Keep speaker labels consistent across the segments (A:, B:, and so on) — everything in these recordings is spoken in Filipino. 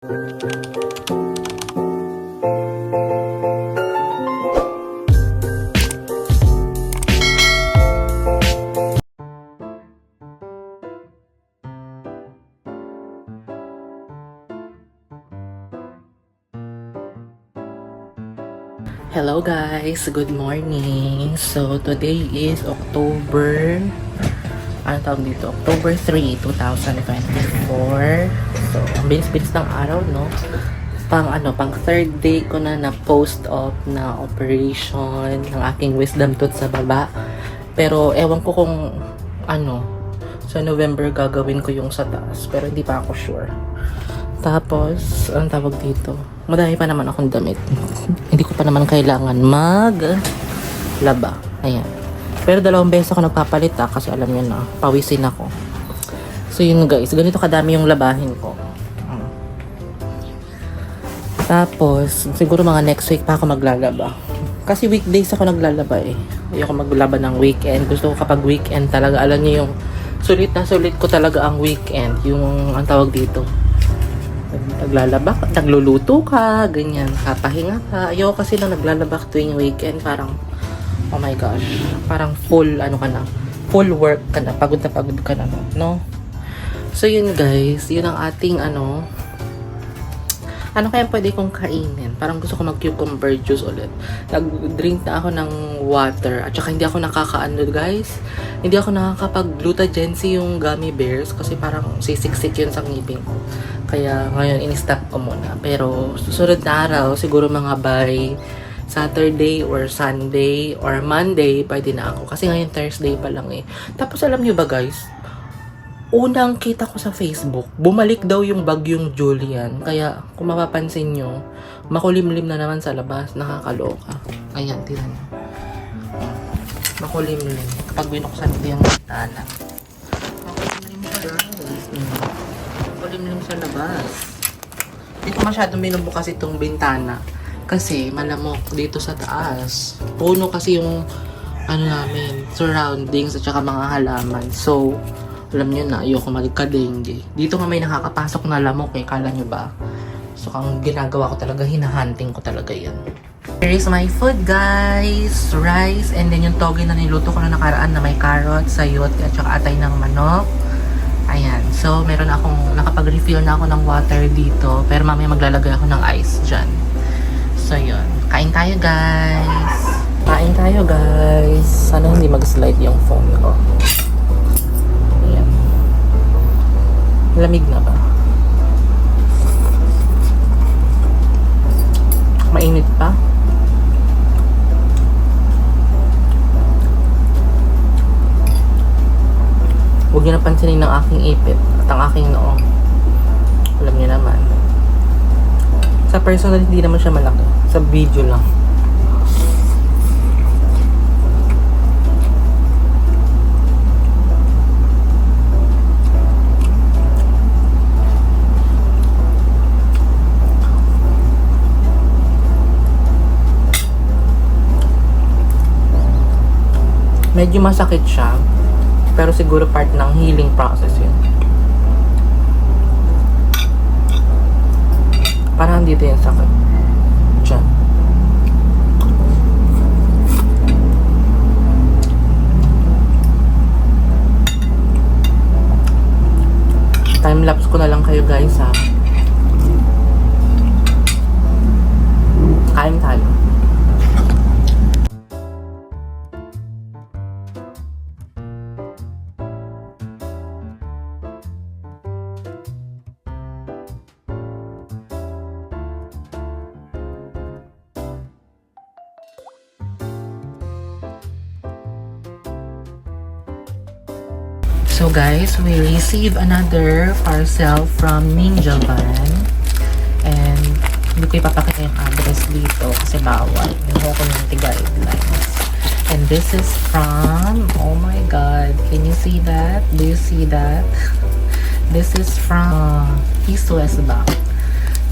A: Hello guys, good morning. So today is October, ano tawag dito? October 3, 2024. So ang bilis-bilis ng araw, no? Pang third day ko na post off na operation ng aking wisdom tooth sa baba. Pero ewan ko kung sa November gagawin ko yung sa taas, pero hindi pa ako sure. Tapos, ang tawag dito, madami pa naman akong damit. Hindi ko pa naman kailangan maglaba. Ayan. Pero 2 beses ako nagpapalit kasi alam nyo na, pawisin ako. So yun guys, ganito kadami yung labahin ko. Tapos, siguro mga next week pa ako maglalaba. Kasi weekdays ako naglalaba eh. Ayoko maglaba ng weekend. Gusto ko kapag weekend talaga, alam nyo yung sulit na sulit ko talaga ang weekend. Yung, ang tawag dito, naglalaba ka, nagluluto ka, ganyan, kapahinga ka. Ayoko kasi na naglalaba tuwing weekend, parang, oh my gosh, parang full, full work ka na, pagod ka na, no? So yun guys, yun ang ating, ano kaya pwede kong kainin? Parang gusto ko mag-cucumber juice ulit. Nag-drink na ako ng water. At saka hindi ako guys. Hindi ako nakakapag-glutagency yung gummy bears. Kasi parang sisiksik yun sa ngipin ko. Kaya ngayon, in-stop ko muna. Pero susunod na araw, siguro mga by Saturday or Sunday or Monday, pwede na ako. Kasi ngayon Thursday pa lang eh. Tapos alam nyo ba guys? Unang kita ko sa Facebook, bumalik daw yung bagyong Julian. Kaya, kung mapapansin nyo, makulimlim na naman sa labas. Nakakaloka. Ayan, tinan nyo. Makulimlim. Kapag binuksan ko yung tala. Makulimlim siya, guys. Makulimlim sa labas. Hindi ko masyadong binubukas itong bintana. Kasi, malamok dito sa taas. Puno kasi yung, namin, surroundings at saka mga halaman. So, alam nyo na, ayoko magka-dengue. Dito nga may nakakapasok na lamok eh, kala nyo ba? So, ang ginagawa ko talaga, hinahunting ko talaga yan. Here is my food, guys. Rice, and then yung toge na niluto ko na nakaraan na may carrot, sayot, at saka atay ng manok. Ayan. So, meron akong, nakapag-refill na ako ng water dito, pero mamaya maglalagay ako ng ice dyan. So, yun. Kain tayo, guys. Kain tayo, guys. Sana hindi mag-slide yung phone ko. Lamig na ba? Mainit pa? Huwag niyo napansinin ng aking ipit at ang aking noo. Alam niyo naman. Sa personal, hindi naman siya malaki. Sa video lang. Medyo masakit siya, pero siguro part ng healing process yun. Parang dito yung sakit. Diyan. Time-lapse ko na lang kayo guys ha. Kain tayo. So guys, we received another parcel from Ninja Van. And hindi ko ipapakita yung address dito kasi bawal. Yung community guidelines. And this is from, oh my god, can you see that? Do you see that? This is from East West Bank.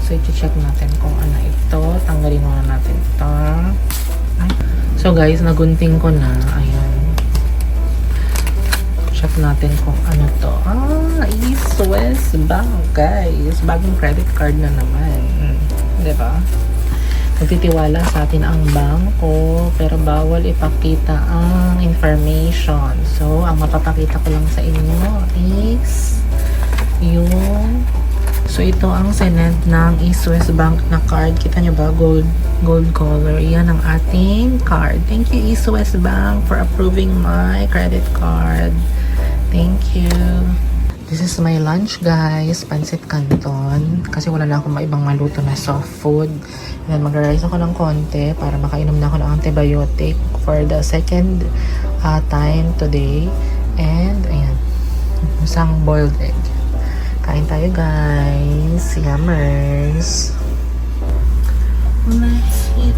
A: So i-check natin kung ano ito. Tanggalin muna natin ito. So guys, nagunting ko na. Ayan. Check natin kung ano to. East West Bank, guys. Bagong credit card na naman. Diba? Magtitiwala sa atin ang bangko, pero bawal ipakita ang information. So, ang mapapakita ko lang sa inyo is yung... So, ito ang sinend ng East West Bank na card. Kita nyo ba? Gold color. Yan ang ating card. Thank you, East West Bank, for approving my credit card. Thank you. This is my lunch, guys. Pancit Canton. Kasi wala na akong maibang maluto na soft food. And then mag-rice ako ng konti para makainom na ako ng antibiotic for the second time today. And, ayan. Isang boiled egg. Kain tayo, guys. Yummers. Let's eat.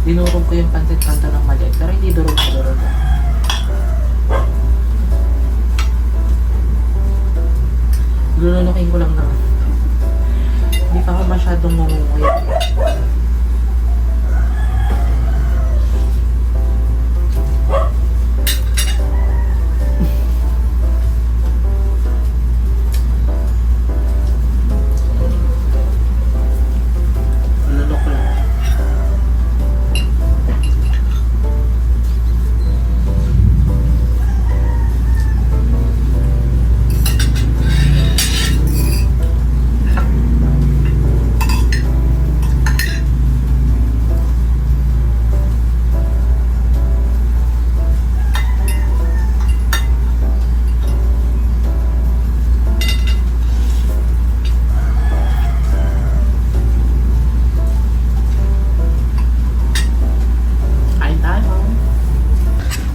A: Dinurog ko yung pancit canton ng maliit. Pero hindi durog na durog. Lulunukin ko lang naman. Hindi pa ako masyadong mamunguya. Lulunok ko lang.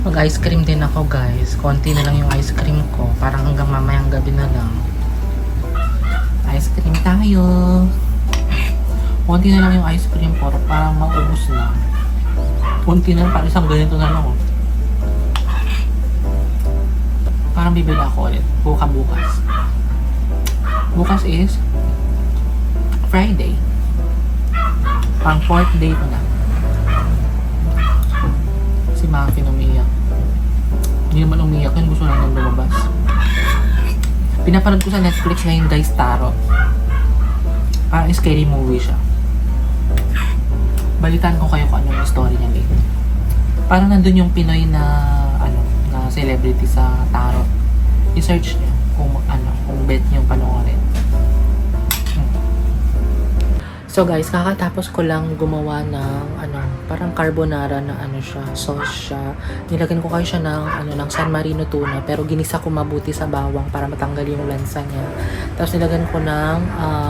A: Mag-ice cream din ako, guys. Konti na lang yung ice cream ko. Parang hanggang mamayang gabi na lang. Ice cream tayo. Konti na lang yung ice cream ko. Parang maubos na. Konti na lang. Parang isang ganito na lang. Parang bibili ako ulit. Bukas. Bukas is Friday. Pang 4th day ko na. Si Maki umiyak. Hindi naman umiyak yun. Gusto namin lumabas. Pinapanood ko sa Netflix ngayon, guys, Tarot. Parang scary movie siya. Balitaan ko kayo kung ano yung story niya later. Parang nandun yung Pinoy na na celebrity sa Tarot. I-search niyo kung bet niyo panoorin. So guys, kakatapos ko lang gumawa ng parang carbonara na siya, sauce siya. Nilagyan ko kayo siya ng San Marino tuna, pero ginisa ko mabuti sa bawang para matanggal yung lansa niya. Tapos nilagyan ko ng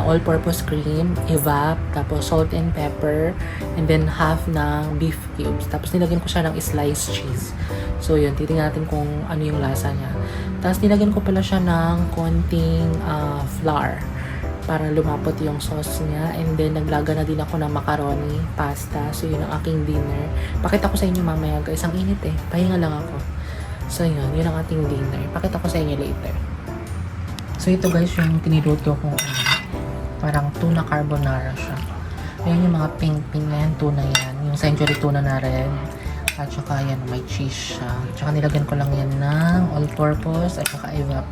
A: all-purpose cream, evap, tapos salt and pepper, and then half ng beef cubes. Tapos nilagyan ko siya ng sliced cheese. So yun, titingnan natin kung ano yung lasa niya. Tapos nilagyan ko pala siya ng konting flour para lumapot yung sauce niya. And then, naglaga na din ako ng macaroni, pasta. So, yun ang aking dinner. Pakita ko sa inyo mamaya, guys. Ang init eh. Pahinga lang ako. So, yun ang ating dinner. Pakita ko sa inyo later. So, ito guys, yung tiniluto ko. Parang tuna carbonara siya. Ayan yung mga pink-pink na yan. Tuna yan. Yung century tuna na red. At saka yan, may cheese siya. At saka nilagyan ko lang yan ng all-purpose at saka evap.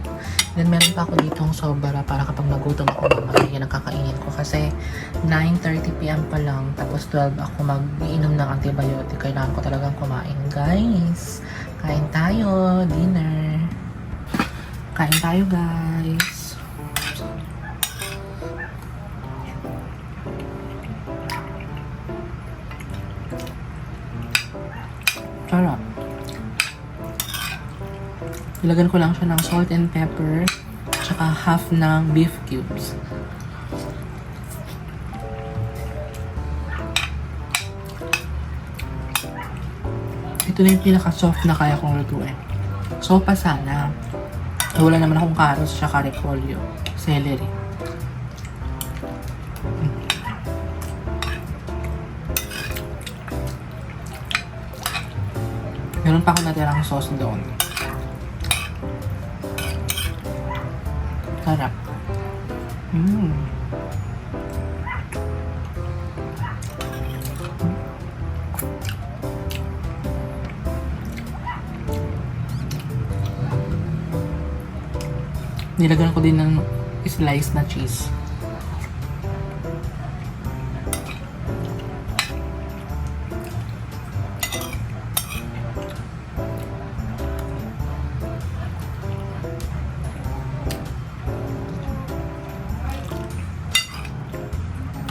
A: Then meron pa ako ditong sobra para kapag nagutom ako mamaya yan ang kakainin ko. Kasi 9:30 PM pa lang. Tapos 12 ako mag-iinom ng antibiotic. Kailangan ko talagang kumain. Guys, kain tayo. Dinner. Kain tayo, guys. Sarap. Ilagyan ko lang siya ng salt and pepper tsaka half ng beef cubes. Ito na yung pinaka-soft na kaya kong lutuin. Sopa sana. Wala naman akong carrots tsaka repolyo. Celery. Meron pa ako natirang sauce doon. Sarap. Nilagyan ko din ng slice na cheese.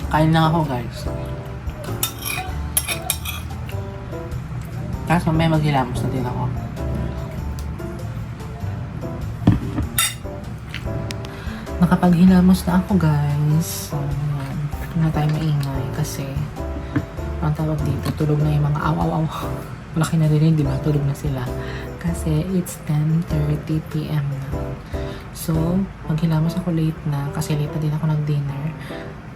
A: Kain lang ako, guys. Tapos may maghilamos na din ako. Nakapaghilamos na ako, guys. So, hindi na tayo maingay kasi ang tawag dito, tulog na yung mga aw-aw-aw. Malaki na rin, di ba? Tulog na sila. Kasi it's 10:30 p.m. na. So, maghilamos ako late na kasi late na din ako nag-dinner.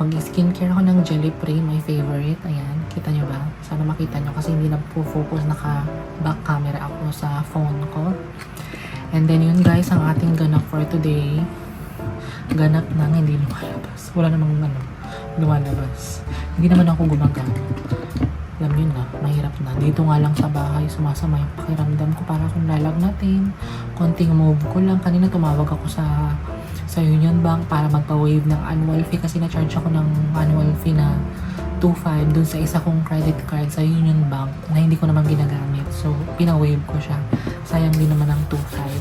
A: Mag-skincare ako ng Jelly Pre, my favorite. Ayan, kita nyo ba? Sana makita nyo kasi hindi na po focus, naka-back camera ako sa phone ko. And then yun guys, ang ating ganap for today. Ganap nang hindi lumalabas. Wala namang lumalabas. Hindi naman ako gumagamit. Alam yun na, mahirap na. Dito nga lang sa bahay, sumasama yung pakiramdam ko para akong lalagnatin. Konting move ko lang. Kanina tumawag ako sa Union Bank para magpa-waive ng annual fee kasi na-charge ako ng annual fee na 2.5 dun sa isa kong credit card sa Union Bank na hindi ko naman ginagamit. So, pina-waive ko siya. Sayang din naman ang 2.5.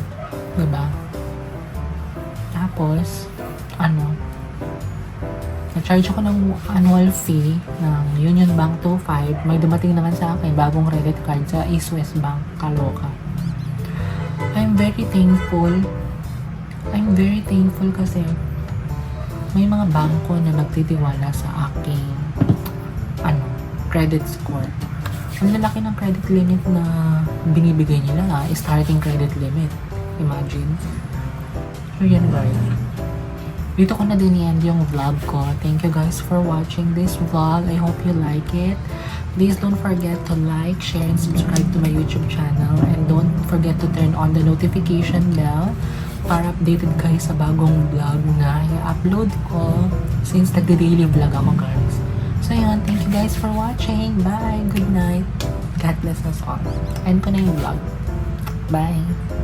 A: Diba? Tapos, na-charge ako ng annual fee ng Union Bank 2.5. May dumating naman sa akin bagong credit card sa East West Bank, Kaloka. I'm very thankful kasi may mga bangko na nagtitiwala sa aking credit score. Ang lalaki ng credit limit na binibigay nila, starting credit limit. Imagine. So yan guys. Dito ko na din i-end yung vlog ko. Thank you guys for watching this vlog. I hope you like it. Please don't forget to like, share, and subscribe to my YouTube channel. And don't forget to turn on the notification bell para updated kayo sa bagong vlog na i-upload ko since nagde-daily vlog ako guys. So yun, thank you guys for watching. Bye! Good night! God bless us all. End ko na yung vlog. Bye!